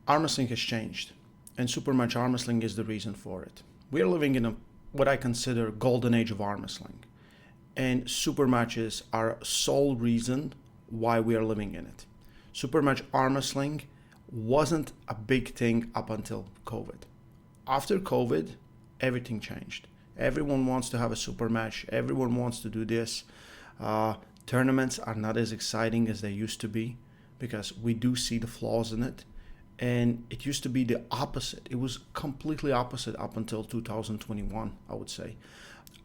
arm wrestling has changed, and super match arm wrestling is the reason for it. We are living in a what I consider golden age of arm wrestling, and super matches are sole reason why we are living in it. Super match arm wrestling wasn't a big thing up until COVID. After COVID, everything changed. Everyone wants to have a super match. Everyone wants to do this. Tournaments are not as exciting as they used to be because we do see the flaws in it. And it used to be the opposite. It was completely opposite up until 2021, I would say.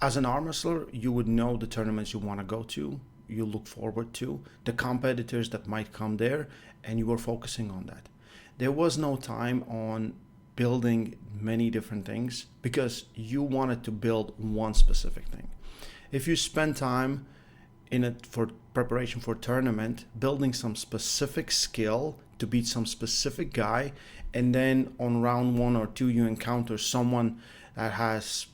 As an arm wrestler, you would know the tournaments you want to go to, you look forward to, the competitors that might come there, and you were focusing on that. There was no time on building many different things because you wanted to build one specific thing. If you spend time in it for preparation for a tournament, building some specific skill to beat some specific guy, and then on round 1 or 2 you encounter someone that has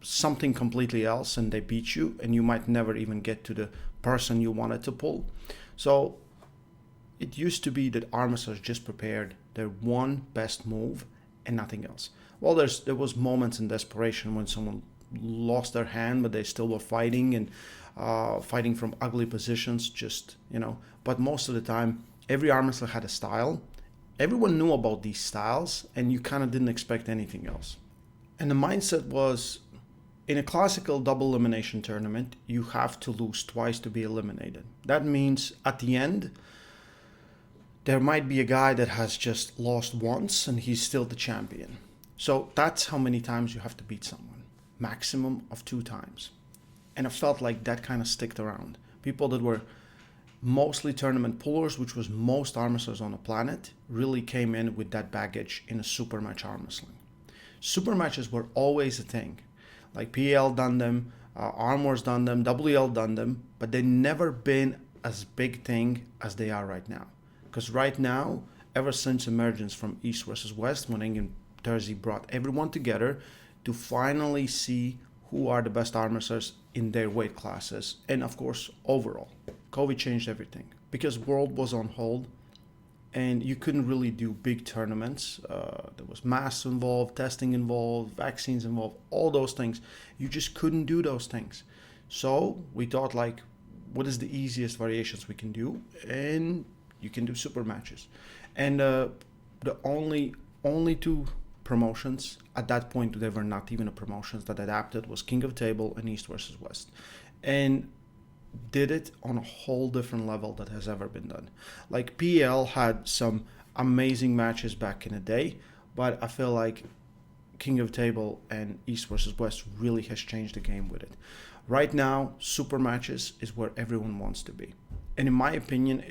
something completely else and they beat you, and you might never even get to the person you wanted to pull. So it used to be that arm wrestlers just prepared their one best move and nothing else. Well, there was moments in desperation when someone lost their hand, but they still were fighting and fighting from ugly positions, But most of the time, every arm wrestler had a style. Everyone knew about these styles, and you kind of didn't expect anything else. And the mindset was, in a classical double elimination tournament, you have to lose twice to be eliminated. That means at the end, there might be a guy that has just lost once and he's still the champion. So that's how many times you have to beat someone. Maximum of 2 times. And I felt like that kind of sticked around. People that were mostly tournament pullers, which was most arm wrestlers on the planet, really came in with that baggage in a super match arm wrestling. Super matches were always a thing. Like PL done them, Arm Wars done them, WL done them, but they never been as big thing as they are right now. Because right now, ever since emergence from East versus West, when England Thursday brought everyone together to finally see who are the best arm wrestlers in their weight classes, and of course overall. COVID changed everything because world was on hold and you couldn't really do big tournaments. There was masks involved, testing involved, vaccines involved, all those things. You just couldn't do those things. So we thought, like, what is the easiest variations we can do? And you can do super matches. And the only 2 promotions at that point, they were not even a promotions that adapted, was King of Table and East versus West, and did it on a whole different level that has ever been done. Like PL had some amazing matches back in the day, but I feel like King of Table and East versus West really has changed the game with it. Right now, super matches is where everyone wants to be, and in my opinion,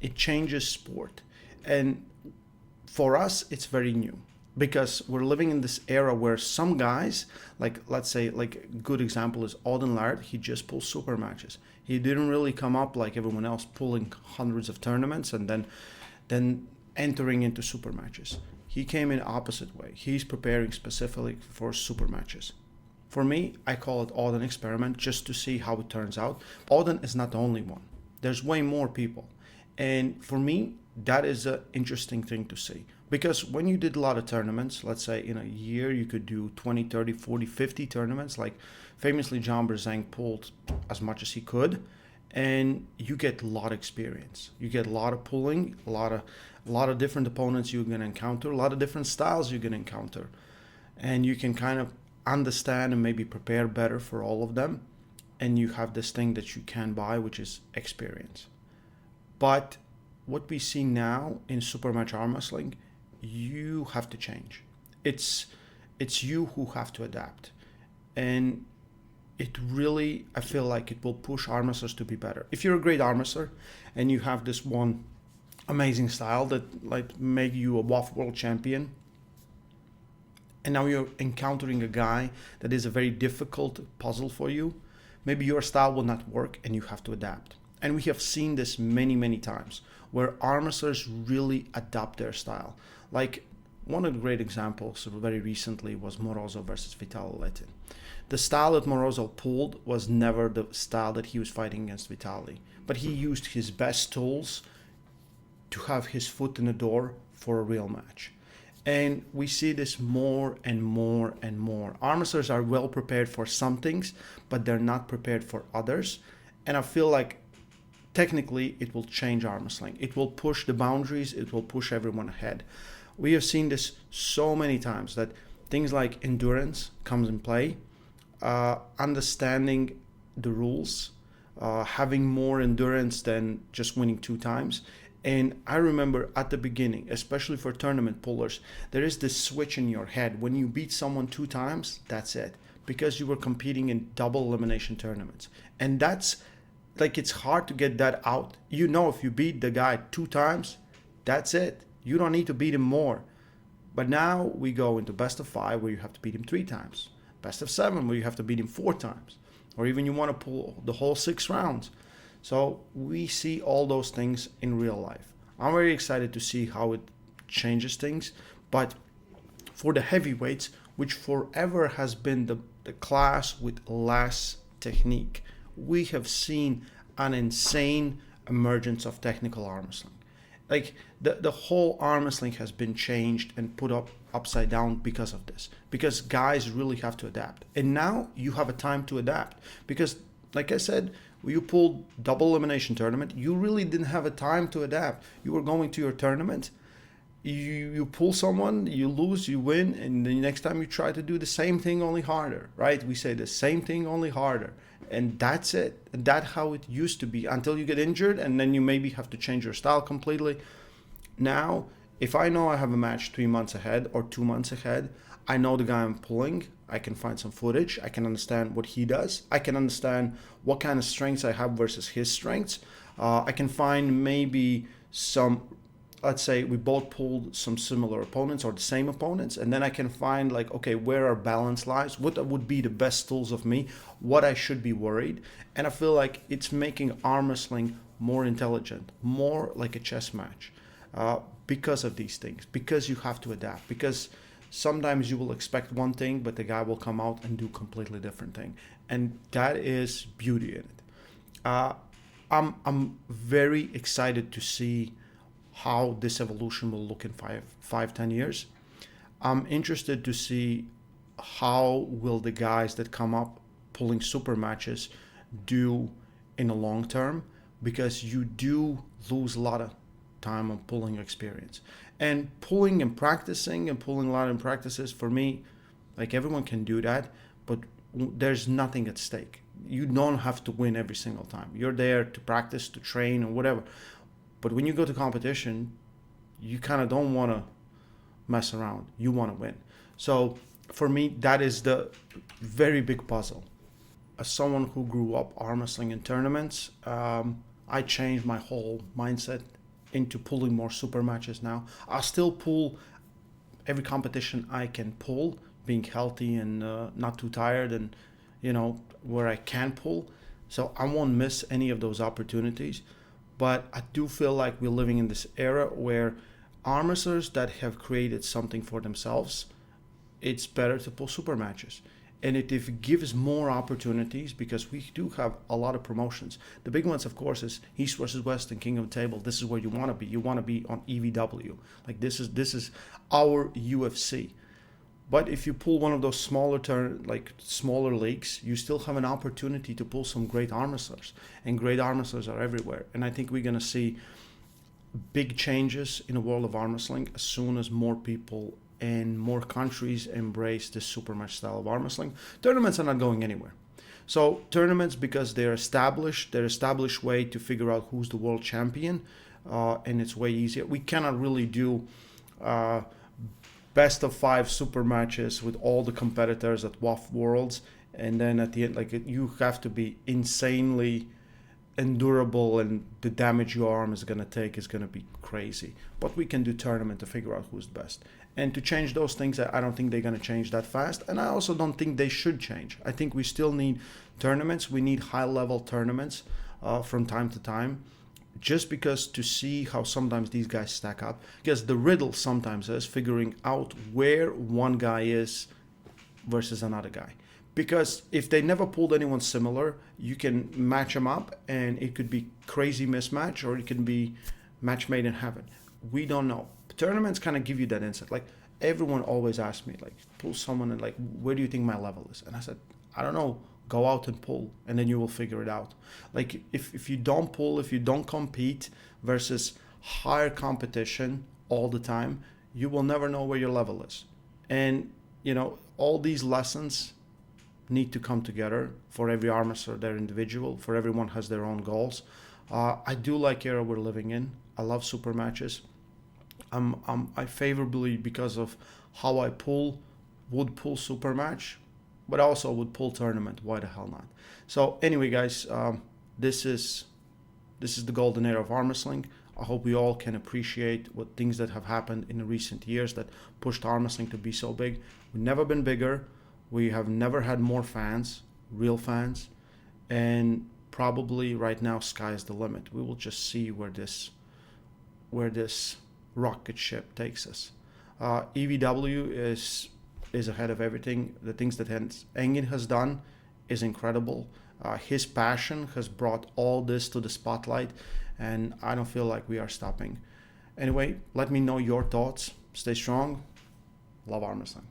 it changes sport. And for us, it's very new because we're living in this era where some guys, like let's say, like a good example is Auden Laird, he just pulls super matches. He didn't really come up like everyone else pulling hundreds of tournaments and then entering into super matches. He came in opposite way. He's preparing specifically for super matches. For me, I call it Auden experiment just to see how it turns out. Auden is not the only one. There's way more people. And for me, that is an interesting thing to see. Because when you did a lot of tournaments, let's say in a year you could do 20, 30, 40, 50 tournaments, like famously John Berzang pulled as much as he could, and you get a lot of experience. You get a lot of pulling, a lot of different opponents you're going to encounter, a lot of different styles you're going to encounter. And you can kind of understand and maybe prepare better for all of them. And you have this thing that you can buy, which is experience. But what we see now in super match arm wrestling, you have to change. It's you who have to adapt. And it really, I feel like it will push arm wrestlers to be better. If you're a great arm wrestler and you have this one amazing style that like make you a WAF world champion, and now you're encountering a guy that is a very difficult puzzle for you, maybe your style will not work and you have to adapt. And we have seen this many, many times where arm wrestlers really adapt their style. Like one of the great examples very recently was Morozov versus Vitaly Letin. The style that Morozov pulled was never the style that he was fighting against Vitaly, but he used his best tools to have his foot in the door for a real match. And we see this more and more and more. Arm wrestlers are well prepared for some things, but they're not prepared for others. And I feel like technically it will change arm wrestling. It will push the boundaries, it will push everyone ahead. We have seen this so many times that things like endurance comes in play, understanding the rules, having more endurance than just winning 2 times. And I remember at the beginning, especially for tournament pullers, there is this switch in your head. When you beat someone 2 times, that's it. Because you were competing in double elimination tournaments. And that's like, it's hard to get that out. You know, if you beat the guy 2 times, that's it. You don't need to beat him more. But now we go into best of 5 where you have to beat him 3 times. Best of 7 where you have to beat him 4 times. Or even you want to pull the whole 6 rounds. So we see all those things in real life. I'm very excited to see how it changes things. But for the heavyweights, which forever has been the class with less technique, we have seen an insane emergence of technical arm wrestling. Like the whole arm wrestling has been changed and put upside down because of this. Because guys really have to adapt. And now you have a time to adapt. Because like I said, when you pulled double elimination tournament, you really didn't have a time to adapt. You were going to your tournament, you pull someone, you lose, you win, and the next time you try to do the same thing, only harder, right? We say the same thing, only harder. And that's it. And that's how it used to be until you get injured, and then you maybe have to change your style completely. Now, if I know I have a match 3 months ahead or 2 months ahead, I know the guy I'm pulling. I can find some footage. I can understand what he does. I can understand what kind of strengths I have versus his strengths. I can find maybe some, let's say we both pulled some similar opponents or the same opponents, and then I can find like, okay, where our balance lies, what would be the best tools of me, what I should be worried. And I feel like it's making arm wrestling more intelligent, more like a chess match, because of these things, because you have to adapt, because sometimes you will expect one thing, but the guy will come out and do completely different thing. And that is beauty in it. I'm very excited to see how this evolution will look in 10 years. I'm interested to see how will the guys that come up pulling super matches do in the long term, because you do lose a lot of time on pulling experience. And pulling and practicing and pulling a lot in practices, for me, like everyone can do that, but there's nothing at stake. You don't have to win every single time. You're there to practice, to train, or whatever. But when you go to competition, you kind of don't want to mess around. You want to win. So for me, that is the very big puzzle. As someone who grew up arm wrestling in tournaments, I changed my whole mindset into pulling more super matches now. I'll still pull every competition I can pull, being healthy and not too tired, and where I can pull. So I won't miss any of those opportunities. But I do feel like we're living in this era where arm wrestlers that have created something for themselves, it's better to pull super matches. And it gives more opportunities, because we do have a lot of promotions. The big ones, of course, is East versus West and King of the Table. This is where you want to be. You want to be on EVW. Like this is our UFC. But if you pull one of those smaller leagues, you still have an opportunity to pull some great arm wrestlers. And great arm wrestlers are everywhere. And I think we're going to see big changes in the world of arm wrestling as soon as more people and more countries embrace this super match style of arm wrestling. Tournaments are not going anywhere. So tournaments, because they're established way to figure out who's the world champion, and it's way easier. We cannot really do best of 5 super matches with all the competitors at WAF Worlds, and then at the end, you have to be insanely endurable, and the damage your arm is going to take is going to be crazy. But we can do tournament to figure out who's the best. And to change those things, I don't think they're going to change that fast. And I also don't think they should change. I think we still need tournaments. We need high-level tournaments from time to time, just because to see how sometimes these guys stack up. Because the riddle sometimes is figuring out where one guy is versus another guy. Because if they never pulled anyone similar, you can match them up, and it could be crazy mismatch, or it can be match made in heaven. We don't know. tournaments kind of give you that insight. Like everyone always asks me, like, pull someone and like, where do you think my level is? And I said, I don't know. Go out and pull, and then you will figure it out. Like if you don't pull, if you don't compete versus higher competition all the time, you will never know where your level is. And all these lessons need to come together. For every arm wrestler, they're individual. For everyone has their own goals. I do like era we're living in. I love super matches. I favorably, because of how I would pull super match, but also would pull tournament. Why the hell not? So anyway, guys, this is the golden era of arm wrestling. I hope we all can appreciate what things that have happened in the recent years that pushed arm wrestling to be so big. We've never been bigger. We have never had more fans, real fans, and probably right now sky's the limit. We will just see where this rocket ship takes us. EVW is ahead of everything. The things that Engin has done is incredible. His passion has brought all this to the spotlight, and I don't feel like we are stopping. Anyway, let me know your thoughts. Stay strong. Love arm wrestling.